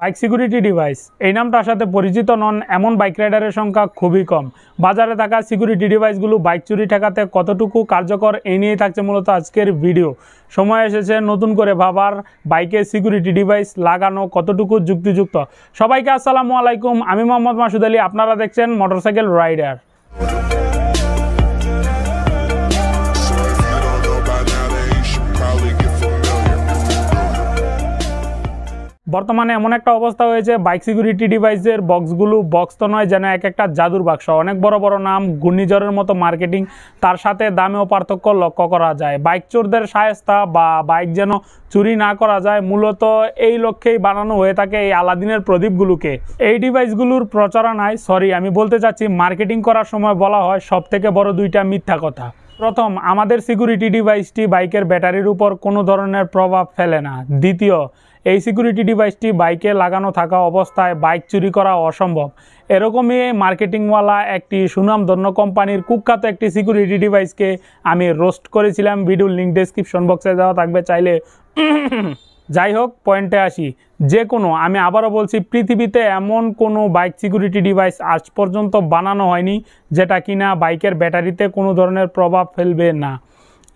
Bike security device এই নামটার সাথে পরিচিত নন এমন বাইক রাইডারের সংখ্যা খুবই কম। বাজারে থাকা সিকিউরিটি ডিভাইসগুলো বাইক চুরি ঠেকাতে কতটুকু কার্যকর এই নিয়েই থাকছে মূলত আজকের ভিডিও। সময় এসেছে নতুন করে ভাবার বাইকে সিকিউরিটি ডিভাইস লাগানো কতটুকু যুক্তিযুক্ত। সবাইকে আসসালামু আলাইকুম, আমি মোহাম্মদ মাসুদ আলী, আপনারা দেখছেন মোটরসাইকেল রাইডার। বর্তমানে এমন একটা অবস্থা হয়েছে, বাইক সিকিউরিটি ডিভাইসের বক্সগুলো বক্স তো নয়, যেন এক একটা জাদুর বাক্স। অনেক বড় বড় নাম, ঘূর্ণিঝড়ের মতো মার্কেটিং, তার সাথে দামেও পার্থক্য লক্ষ্য করা যায়। বাইক চোরদের শায়েস্তা বা বাইক যেন চুরি না করা যায়, মূলত এই লক্ষ্যেই বানানো হয়ে থাকে এই আলাদিনের প্রদীপগুলোকে। এই ডিভাইসগুলোর প্রচারণায় আমি বলতে চাচ্ছি, মার্কেটিং করার সময় বলা হয় সবথেকে বড় দুইটা মিথ্যা কথা। প্রথম, আমাদের সিকিউরিটি ডিভাইসটি বাইকের ব্যাটারির উপর কোনো ধরনের প্রভাব ফেলে না। দ্বিতীয়, এই সিকিউরিটি ডিভাইসটি বাইকে লাগানো থাকা অবস্থায় বাইক চুরি করা অসম্ভব। এরকমই মার্কেটিংওয়ালা একটি সুনামধন্য কোম্পানির কুখ্যাত একটি সিকিউরিটি ডিভাইসকে আমি রোস্ট করেছিলাম। ভিডিওর লিঙ্ক ডেসক্রিপশন বক্সে দেওয়া থাকবে, চাইলে। যাই হোক, পয়েন্টে আসি। আমি আবারও বলছি, পৃথিবীতে এমন কোনো বাইক সিকিউরিটি ডিভাইস আজ পর্যন্ত বানানো হয়নি যেটা কিনা বাইকের ব্যাটারিতে কোনো ধরনের প্রভাব ফেলবে না।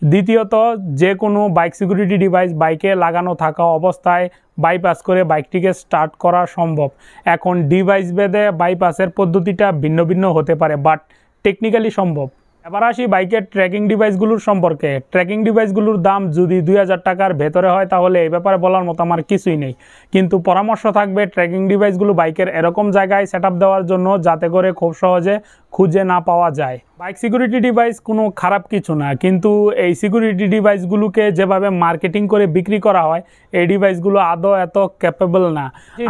দ্বিতীয়ত, যে কোনো বাইক সিকিউরিটি ডিভাইস বাইকে লাগানো থাকা অবস্থায় বাইপাস করে বাইকটিকে স্টার্ট করা সম্ভব। এখন ডিভাইস ভেদে বাইপাসের পদ্ধতিটা ভিন্ন ভিন্ন হতে পারে, বাট টেকনিক্যালি সম্ভব। এবার আসি বাইকের ট্র্যাকিং ডিভাইসগুলোর সম্পর্কে। ট্র্যাকিং ডিভাইসগুলোর দাম যদি 2000 টাকার ভেতরে হয় তাহলে এই ব্যাপারে বলার মতো আমার কিছুই নেই, কিন্তু পরামর্শ থাকবে ট্র্যাকিং ডিভাইসগুলো বাইকের এরকম জায়গায় সেট দেওয়ার জন্য যাতে করে খুব সহজে খুঁজে না পাওয়া যায়। বাইক সিকিউরিটি ডিভাইস কোনো খারাপ কিছু না, কিন্তু এই সিকিউরিটি ডিভাইসগুলোকে যেভাবে মার্কেটিং করে বিক্রি করা হয়, এই ডিভাইসগুলো আদৌ এত ক্যাপেবল না।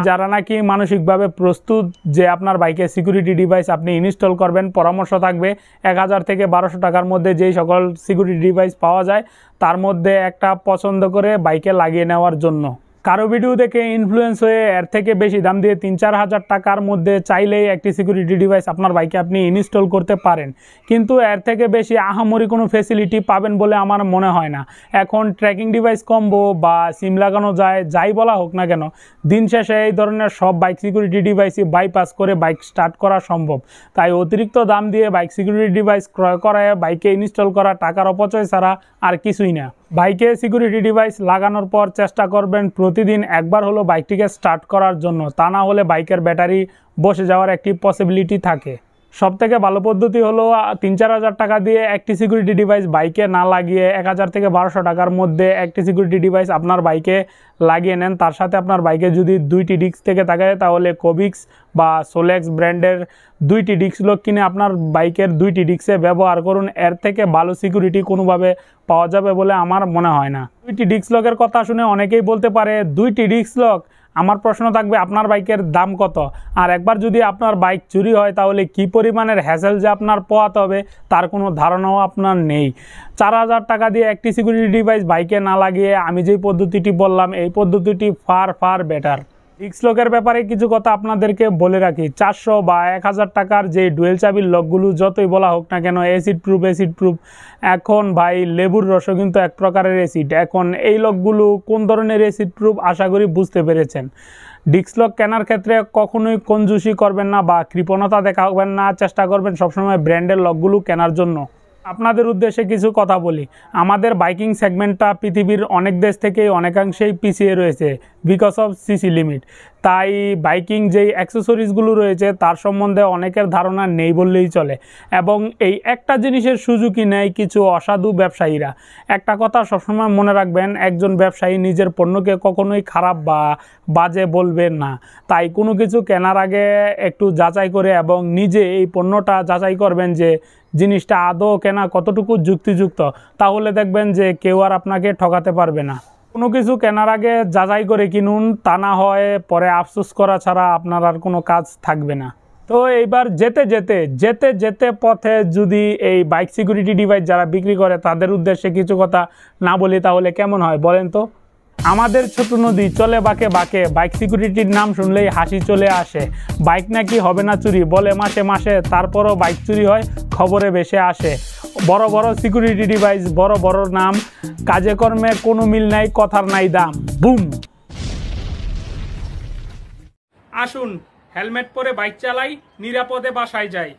যারা নাকি মানসিকভাবে প্রস্তুত যে আপনার বাইকে সিকিউরিটি ডিভাইস আপনি ইনস্টল করবেন, পরামর্শ থাকবে 1000 থেকে 1200 টাকার মধ্যে যেই সকল সিকিউরিটি ডিভাইস পাওয়া যায় তার মধ্যে একটা পছন্দ করে বাইকে লাগিয়ে নেওয়ার জন্য। কারো ভিডিও দেখে ইনফ্লুয়েন্স হয়ে এর থেকে বেশি দাম দিয়ে 3-4 হাজার টাকার মধ্যে চাইলেই একটি সিকিউরিটি ডিভাইস আপনার বাইকে আপনি ইনস্টল করতে পারেন, কিন্তু এর থেকে বেশি আহামরি কোনো ফেসিলিটি পাবেন বলে আমার মনে হয় না। এখন ট্র্যাকিং ডিভাইস কম্বো বা সিম লাগানো যায়, যাই বলা হোক না কেন, দিন শেষে এই ধরনের সব বাইক সিকিউরিটি ডিভাইসই বাইপাস করে বাইক স্টার্ট করা সম্ভব। তাই অতিরিক্ত দাম দিয়ে বাইক সিকিউরিটি ডিভাইস ক্রয় করায় বাইকে ইনস্টল করা টাকার অপচয় ছাড়া আর কিছুই না। বাইকে সিকিউরিটি ডিভাইস লাগানোর পর চেষ্টা করবেন প্রতিদিন একবার হলো বাইকটিকে স্টার্ট করার জন্য, তা না হলে বাইকের ব্যাটারি বসে যাওয়ার একটি পসিবিলিটি থাকে। সবথেকে ভালো পদ্ধতি হলো 3-4 হাজার টাকা দিয়ে একটি সিকিউরিটি ডিভাইস বাইকে না লাগিয়ে 1000 থেকে 1200 টাকার মধ্যে একটি সিকিউরিটি ডিভাইস আপনার বাইকে লাগিয়ে নেন। তার সাথে আপনার বাইকে যদি 2টি ডিস্ক থেকে থাকে তাহলে কোভিক্স বা সোলেক্স ব্র্যান্ডের 2টি ডিস্ক লক কিনে আপনার বাইকের 2টি ডিস্কে ব্যবহার করুন। এর থেকে ভালো সিকিউরিটি কোনোভাবে পাওয়া যাবে বলে আমার মনে হয় না। 2টি ডিস্ক লকের কথা শুনে অনেকেই বলতে পারে 2টি ডিস্ক লক। আমার প্রশ্ন থাকবে, আপনার বাইকের দাম কত? আর একবার যদি আপনার বাইক চুরি হয় তাহলে কি পরিমাণের হ্যাসেল যে আপনার পোহাতে হবে তার কোনো ধারণাও আপনার নেই। 4000 টাকা দিয়ে একটি সিকিউরিটি ডিভাইস বাইকে না লাগিয়ে আমি যেই পদ্ধতিটি বললাম, এই পদ্ধতিটি ফার বেটার। ডিস্ক লকের ব্যাপারে কিছু কথা আপনাদেরকে বলে রাখি। 400 বা 1000 টাকার যে ডুয়েল চাবির লকগুলো যতই বলা হোক না কেন অ্যাসিড প্রুফ, এখন ভাই লেবুর রসও কিন্তু এক প্রকারের অ্যাসিড। এখন এই লকগুলো কোন ধরনের অ্যাসিড প্রুফ আশা করি বুঝতে পেরেছেন। ডিস্ক লক কেনার ক্ষেত্রে কখনোই কঞ্জুসি করবেন না বা কৃপণতা দেখাবেন না, চেষ্টা করবেন সবসময় ব্র্যান্ডের লকগুলো কেনার জন্য। আপনাদের উদ্দেশ্যে কিছু কথা বলি। আমাদের বাইকিং সেগমেন্টটা পৃথিবীর অনেক দেশ থেকেই অনেকাংশেই পিছিয়ে রয়েছে বিকজ অফ সিসি লিমিট। তাই বাইকিং যেই অ্যাক্সেসরিজগুলো রয়েছে তার সম্বন্ধে অনেকের ধারণা নেই বললেই চলে, এবং এই একটা জিনিসের সুযোগই নেয় কিছু অসাধু ব্যবসায়ীরা। একটা কথা সবসময় মনে রাখবেন, একজন ব্যবসায়ী নিজের পণ্যকে কখনোই খারাপ বা বাজে বলবেন না। তাই কোনো কিছু কেনার আগে একটু যাচাই করে এবং নিজে এই পণ্যটা যাচাই করবেন যে জিনিসটা আদৌ কেনা কতটুকু যুক্তিযুক্ত, তাহলে দেখবেন যে কেউ আর আপনাকে ঠকাতে পারবে না। কোনো কিছু কেনার আগে যাচাই করে কিনুন, তা না হয় পরে আফসোস করা ছাড়া আপনার আর কোনো কাজ থাকবে না। তো এইবার যেতে যেতে পথে যদি এই বাইক সিকিউরিটি ডিভাইস যারা বিক্রি করে তাদের উদ্দেশ্যে কিছু কথা না বলি তাহলে কেমন হয় বলেন তো? আমাদের ছোট নদী চলে বাঁকে বাঁকে, বাইক সিকিউরিটির নাম শুনলেই হাসি চলে আসে। বাইক নাকি হবে না চুরি বলে মাসে, তারপরও বাইক চুরি হয় খবরে ভেসে আসে। বড় বড় সিকিউরিটি ডিভাইস, বড় নাম, কাজে কর্মে কোনো মিল নাই, কথার নাই দাম। বুম। আসুন হেলমেট পরে বাইক চালাই, নিরাপদে বাসায় যাই।